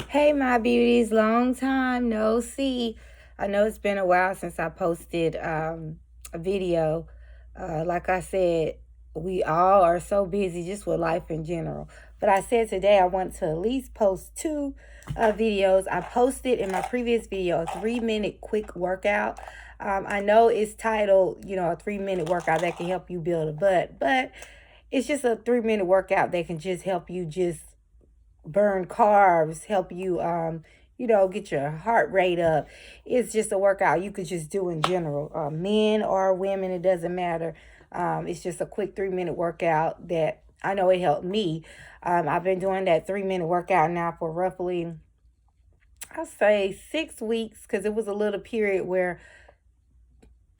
Hey, my beauties, long time no see. I know it's been a while since I posted a video. Like I said, we all are so busy just with life in general. But I said today I want to at least post two videos. I posted in my previous video a 3-minute quick workout. I know it's titled, a 3-minute workout that can help you build a butt, but it's just a 3-minute workout that can just help you just burn carbs, help you get your heart rate up. It's just a workout you could just do in general. Men or women, it doesn't matter. It's just a quick 3-minute workout that I know it helped me. I've been doing that 3-minute workout now for roughly, I'll say 6 weeks, because it was a little period where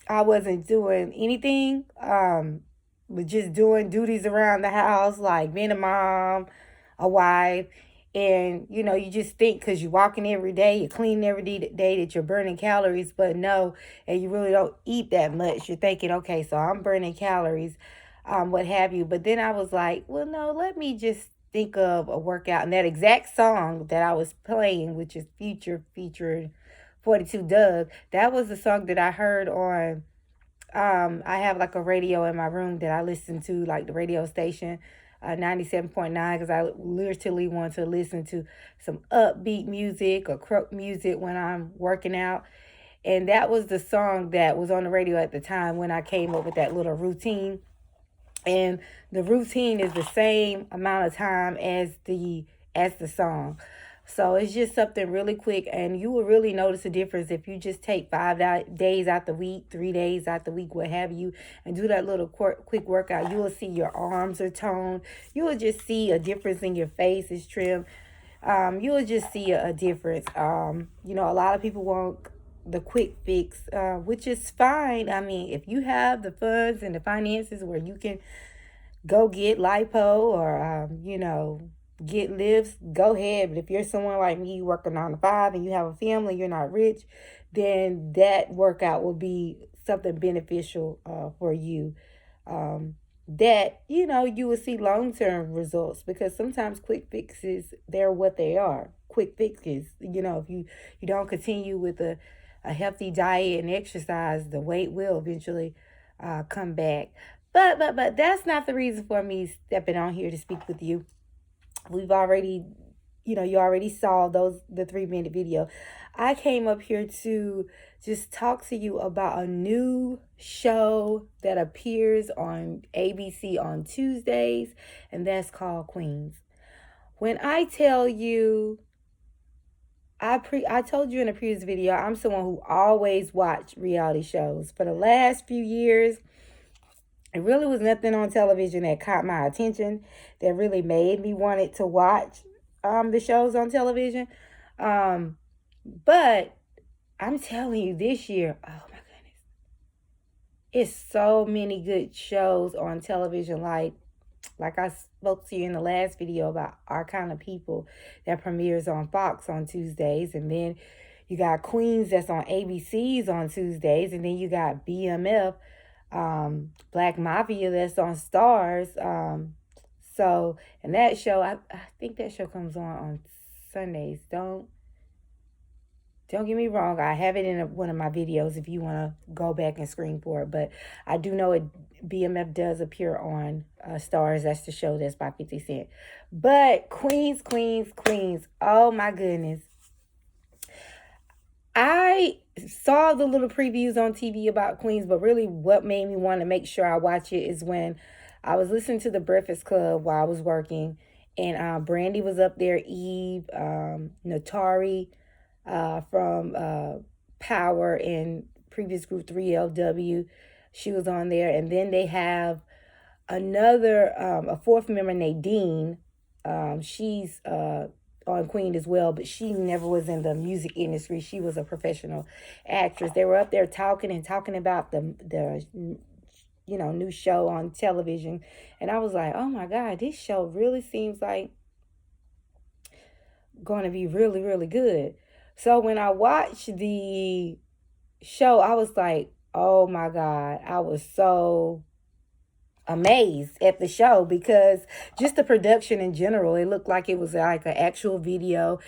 I wasn't doing anything, but just doing duties around the house, like being a mom, a wife. And, you just think because you're walking every day, you're cleaning every day that you're burning calories, but no, and you really don't eat that much. You're thinking, okay, so I'm burning calories, what have you. But then I was like, well, no, let me just think of a workout. And that exact song that I was playing, which is Future featured 42 Doug, that was the song that I heard on. I have like a radio in my room that I listen to, like the radio station, 97.9, because I literally want to listen to some upbeat music or crunk music when I'm working out. And that was the song that was on the radio at the time when I came up with that little routine. And the routine is the same amount of time as the song. So it's just something really quick, and you will really notice a difference if you just take 5 days out the week, 3 days out the week, what have you, and do that little quick workout. You will see your arms are toned. You will just see a difference in your face is trimmed. You will just see a difference. A lot of people want the quick fix, which is fine. I mean, if you have the funds and the finances where you can go get lipo or get lifts, go ahead. But if you're someone like me, working 9 to 5, and you have a family, you're not rich, then that workout will be something beneficial for you. That you will see long-term results, because sometimes quick fixes, they're what they are, quick fixes. If you don't continue with a healthy diet and exercise, the weight will eventually come back. But that's not the reason for me stepping on here to speak with you. We've already, you already saw the 3-minute video. I came up here to just talk to you about a new show that appears on ABC on Tuesdays, and that's called Queens. When I tell you, I told you in a previous video, I'm someone who always watch reality shows. For the last few years, it really was nothing on television that caught my attention, that really made me wanted to watch the shows on television. But I'm telling you, this year, oh my goodness, it's so many good shows on television. Like I spoke to you in the last video about Our Kind of People, that premieres on Fox on Tuesdays, and then you got Queens that's on ABC's on Tuesdays, and then you got BMF, Black Mafia, that's on Stars. So, and that show, I think that show comes on Sundays. Don't get me wrong, I have it in one of my videos if you want to go back and screen for it. But I do know BMF does appear on Stars. That's the show that's by 50 Cent. But Queens, Queens, Queens. Oh my goodness. I saw the little previews on TV about Queens, but really what made me want to make sure I watch it is when I was listening to The Breakfast Club while I was working, and Brandy was up there, Eve, Natari from Power and previous group 3LW. She was on there, and then they have another, a fourth member, Nadine. She's on Queen as well, but she never was in the music industry. She was a professional actress. They were up there talking about the new show on television, and I was like, oh my God, this show really seems like going to be really, really good. So when I watched the show, I was like, oh my God, I was so amazed at the show because just the production in general, it looked like it was like an actual video,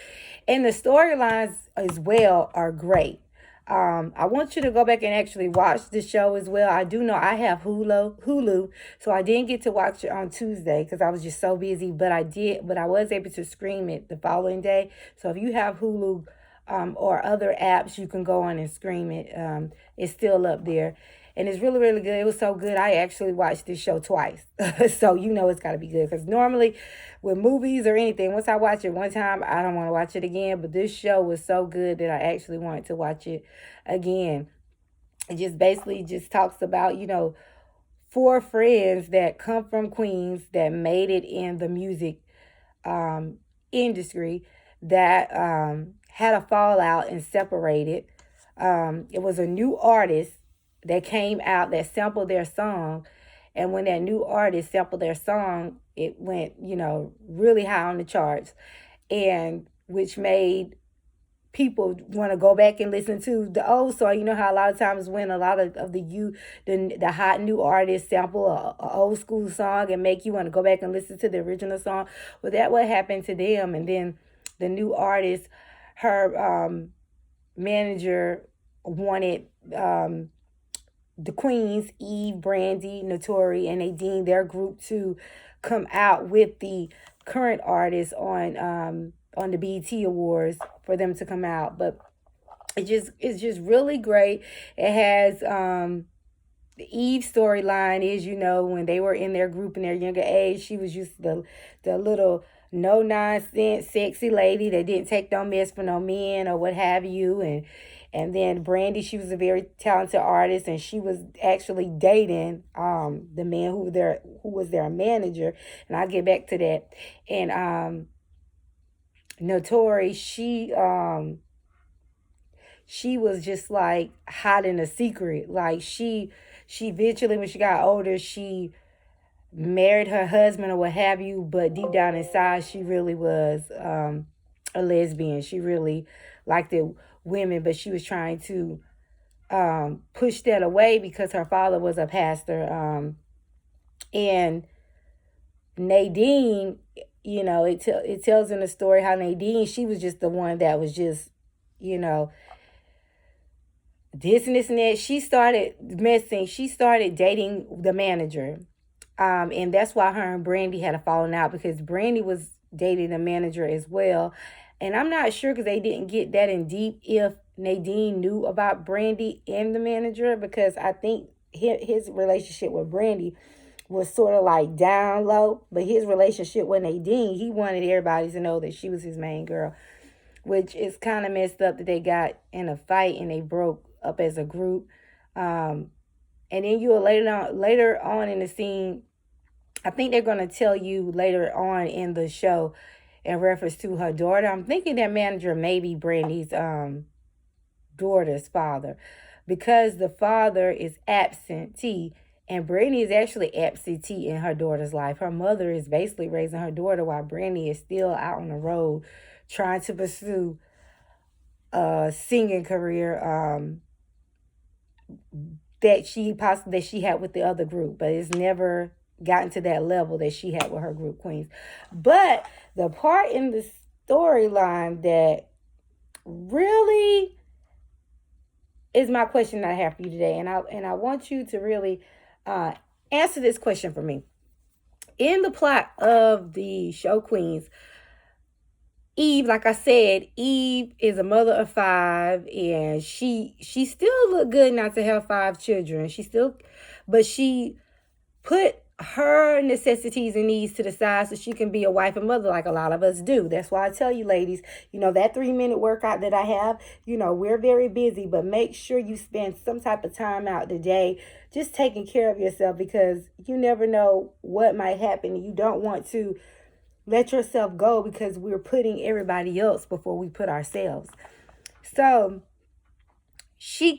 and the storylines as well are great. I want you to go back and actually watch the show as well. I do know I have Hulu, so I didn't get to watch it on Tuesday because I was just so busy. But I was able to stream it the following day. So if you have Hulu, or other apps, you can go on and stream it. It's still up there. And it's really, really good. It was so good. I actually watched this show twice. So you know it's got to be good. Because normally with movies or anything, once I watch it one time, I don't want to watch it again. But this show was so good that I actually wanted to watch it again. It just basically just talks about, four friends that come from Queens that made it in the music industry that had a fallout and separated. It was a new artist that came out that sampled their song. And when that new artist sampled their song, it went, really high on the charts. And which made people want to go back and listen to the old song. You know how a lot of times when a lot of the hot new artists sample a old school song and make you want to go back and listen to the original song. Well, that what happened to them. And then the new artist, her manager wanted the queens, Eve, Brandy, Notori, and Nadine, their group, to come out with the current artists on the BET Awards for them to come out. But it's just really great. It has the Eve storyline is, when they were in their group in their younger age, she was just the little no nonsense sexy lady that didn't take no mess for no men or what have you. And then Brandy, she was a very talented artist, and she was actually dating the man who was their manager, and I'll get back to that. And Notori, she was just like hiding a secret. Like she eventually, when she got older, she married her husband or what have you, but deep down inside, she really was a lesbian. She really liked the women, but she was trying to push that away because her father was a pastor. And Nadine, it tells in the story how Nadine, she was just the one that was just, this and this and that. She started messing. She started dating the manager. And that's why her and Brandy had a falling out, because Brandy was dating the manager as well. And I'm not sure, because they didn't get that in deep, if Nadine knew about Brandy and the manager, because I think his relationship with Brandy was sort of like down low. But his relationship with Nadine, he wanted everybody to know that she was his main girl, which is kind of messed up that they got in a fight and they broke up as a group. And then you later on in the scene, I think they're going to tell you later on in the show in reference to her daughter. I'm thinking that manager may be Brandy's daughter's father, because the father is absentee and Brandy is actually absentee in her daughter's life. Her mother is basically raising her daughter while Brandy is still out on the road trying to pursue a singing career that she had with the other group, but it's never gotten to that level that she had with her group Queens. But the part in the storyline that really is my question that I have for you today, and I want you to really answer this question for me. In the plot of the show Queens, Eve, like I said, Eve is a mother of 5, and she still looked good not to have 5 children. But she put her necessities and needs to the side so she can be a wife and mother, like a lot of us do. That's why I tell you, ladies, that 3-minute workout that I have, we're very busy, but make sure you spend some type of time out today just taking care of yourself, because you never know what might happen. You don't want to let yourself go because we're putting everybody else before we put ourselves. So she's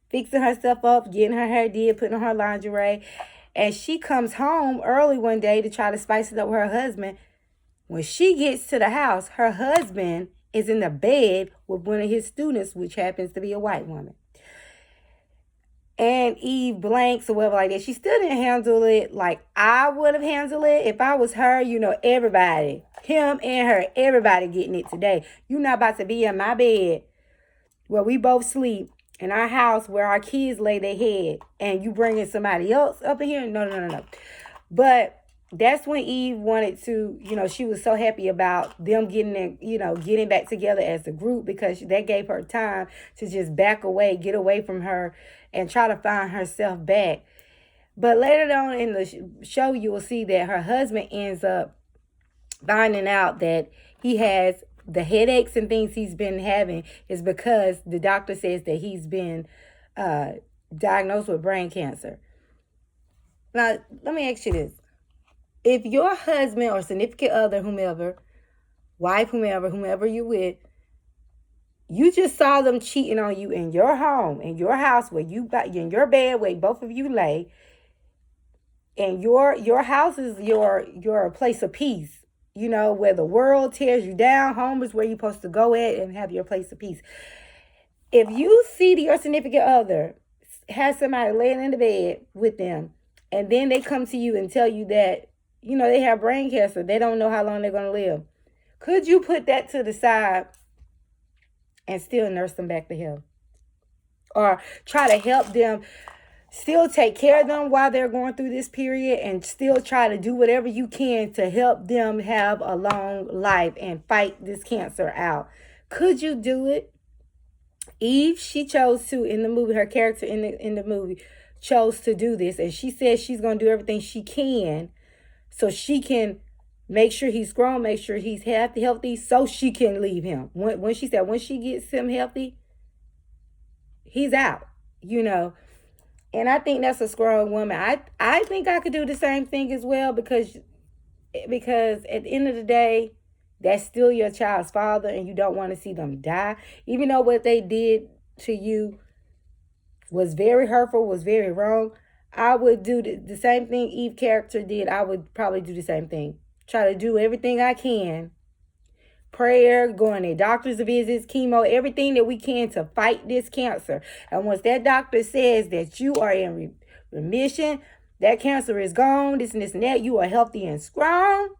fixing herself up, getting her hair did, putting on her lingerie, and she comes home early one day to try to spice it up with her husband. When she gets to the house, her husband is in the bed with one of his students, which happens to be a white woman. and Eve blanks or whatever like that. She still didn't handle it like I would have handled it. If I was her, everybody, him and her, everybody getting it today. You're not about to be in my bed where we both sleep, in our house where our kids lay their head, and you bringing somebody else up in here. No, no, no, no. But that's when Eve wanted to, she was so happy about them getting back together as a group, because that gave her time to just back away, get away from her, and try to find herself back. But later on in the show, you will see that her husband ends up finding out that he has the headaches and things he's been having is because the doctor says that he's been diagnosed with brain cancer. Now, let me ask you this. If your husband or significant other, whomever, wife, whomever you're with, you just saw them cheating on you in your home, in your house, where in your bed where both of you lay, and your house is your place of peace, where the world tears you down. Home is where you're supposed to go at and have your place of peace. If you see your significant other has somebody laying in the bed with them, and then they come to you and tell you that, they have brain cancer, they don't know how long they're going to live, could you put that to the side and still nurse them back to health? Or try to help them, still take care of them while they're going through this period, and still try to do whatever you can to help them have a long life and fight this cancer out? Could you do it? Eve, she chose to, in the movie, her character in the movie chose to do this, and she says she's going to do everything she can so she can make sure he's grown, make sure he's healthy, so she can leave him. When she said when she gets him healthy, he's out, And I think that's a strong woman. I think I could do the same thing as well, because at the end of the day, that's still your child's father, and you don't want to see them die. Even though what they did to you was very hurtful, was very wrong, I would do the same thing Eve character did. I would probably do the same thing. Try to do everything I can. Prayer, going to doctor's visits, chemo, everything that we can to fight this cancer. And once that doctor says that you are in remission, that cancer is gone, this and this and that, you are healthy and strong,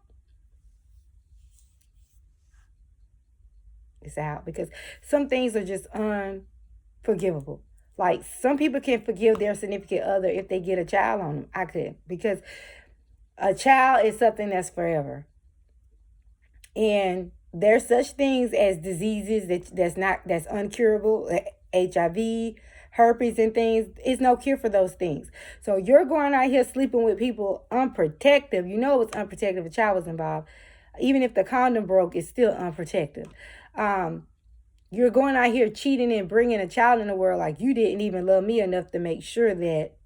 it's out. Because some things are just unforgivable. Like, some people can forgive their significant other if they get a child on them. I could, because a child is something that's forever. And there's such things as diseases that's uncurable, HIV, herpes and things. It's no cure for those things. So you're going out here sleeping with people unprotected. You know it's unprotected if a child was involved. Even if the condom broke, it's still unprotected. You're going out here cheating and bringing a child in the world like you didn't even love me enough to make sure that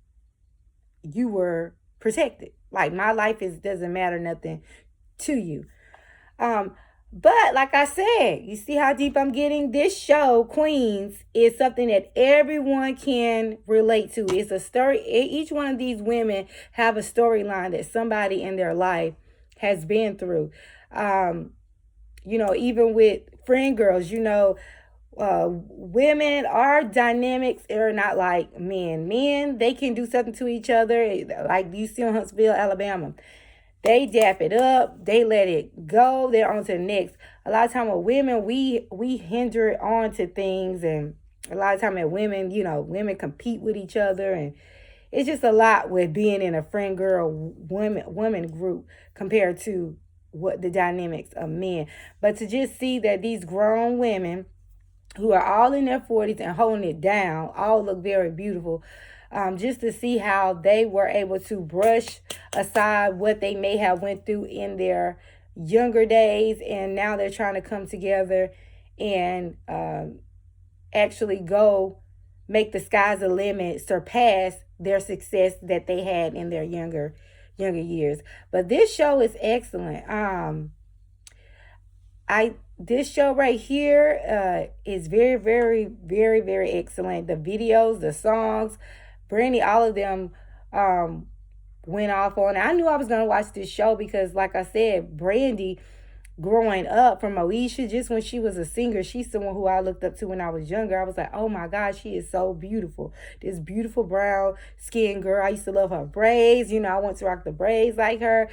you were protected. Like, my life doesn't matter nothing to you. But like I said, you see how deep I'm getting? This show, Queens, is something that everyone can relate to. It's a story. Each one of these women have a storyline that somebody in their life has been through. Even with friend girls, women, our dynamics are not like men. Men, they can do something to each other, like you see in Huntsville, Alabama. They dap it up, they let it go, they're on to the next. A lot of time with women, we hinder on to things, and a lot of time with women, women compete with each other, and it's just a lot with being in a friend girl women group compared to what the dynamics of men. But to just see that these grown women who are all in their 40s and holding it down, all look very beautiful. Just to see how they were able to brush aside what they may have went through in their younger days, and now they're trying to come together and actually go make the sky's the limit, surpass their success that they had in their younger years. But this show is excellent. This show right here is very, very, very, very excellent. The videos, the songs, Brandy, all of them went off on it. I knew I was going to watch this show because, like I said, Brandy growing up from Moesha, just when she was a singer, she's someone who I looked up to when I was younger. I was like, oh my God, she is so beautiful. This beautiful brown skin girl. I used to love her braids. I want to rock the braids like her.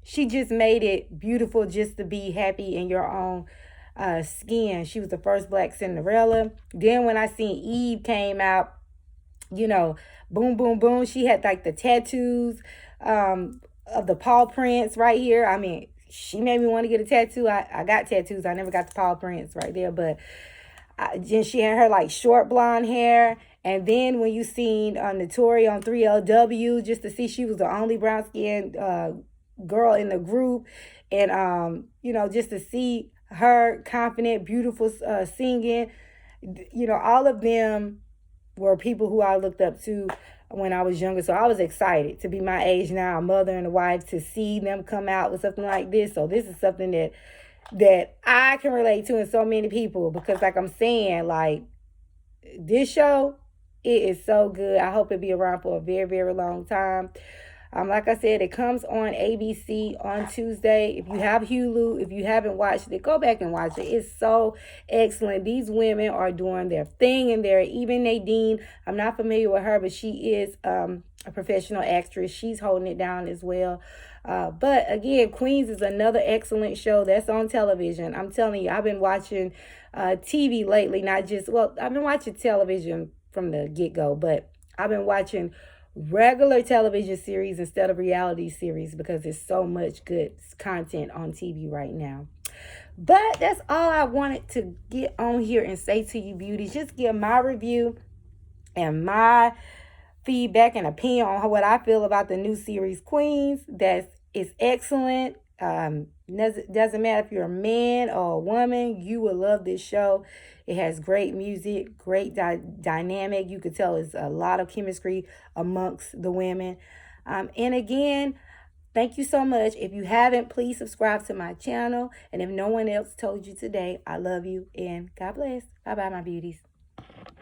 She just made it beautiful just to be happy in your own skin. She was the first Black Cinderella. Then when I seen Eve came out, boom, boom, boom. She had like the tattoos of the paw prints right here. I mean, she made me want to get a tattoo. I got tattoos. I never got the paw prints right there, but then she had her like short blonde hair. And then when you seen Notori on 3LW, just to see she was the only brown skinned girl in the group, and just to see her confident, beautiful singing, all of them were people who I looked up to when I was younger. So I was excited to be my age now, a mother and a wife, to see them come out with something like this. So this is something that I can relate to, and so many people, because like I'm saying, like, this show, it is so good. I hope it be around for a very, very long time. Like I said, it comes on ABC on Tuesday. If you have Hulu, if you haven't watched it, go back and watch it. It's so excellent. These women are doing their thing, and even Nadine, I'm not familiar with her, but she is a professional actress. She's holding it down as well. But again, Queens is another excellent show that's on television. I'm telling you, I've been watching TV lately, I've been watching television from the get-go, but I've been watching regular television series instead of reality series because there's so much good content on TV right now. But that's all I wanted to get on here and say to you, beauties. Just give my review and my feedback and opinion on what I feel about the new series Queens. It's excellent. Doesn't matter if you're a man or a woman, you will love this show. It has great music, great dynamic. You could tell it's a lot of chemistry amongst the women. And again, thank you so much. If you haven't, please subscribe to my channel. And if no one else told you today, I love you and God bless. Bye-bye, my beauties.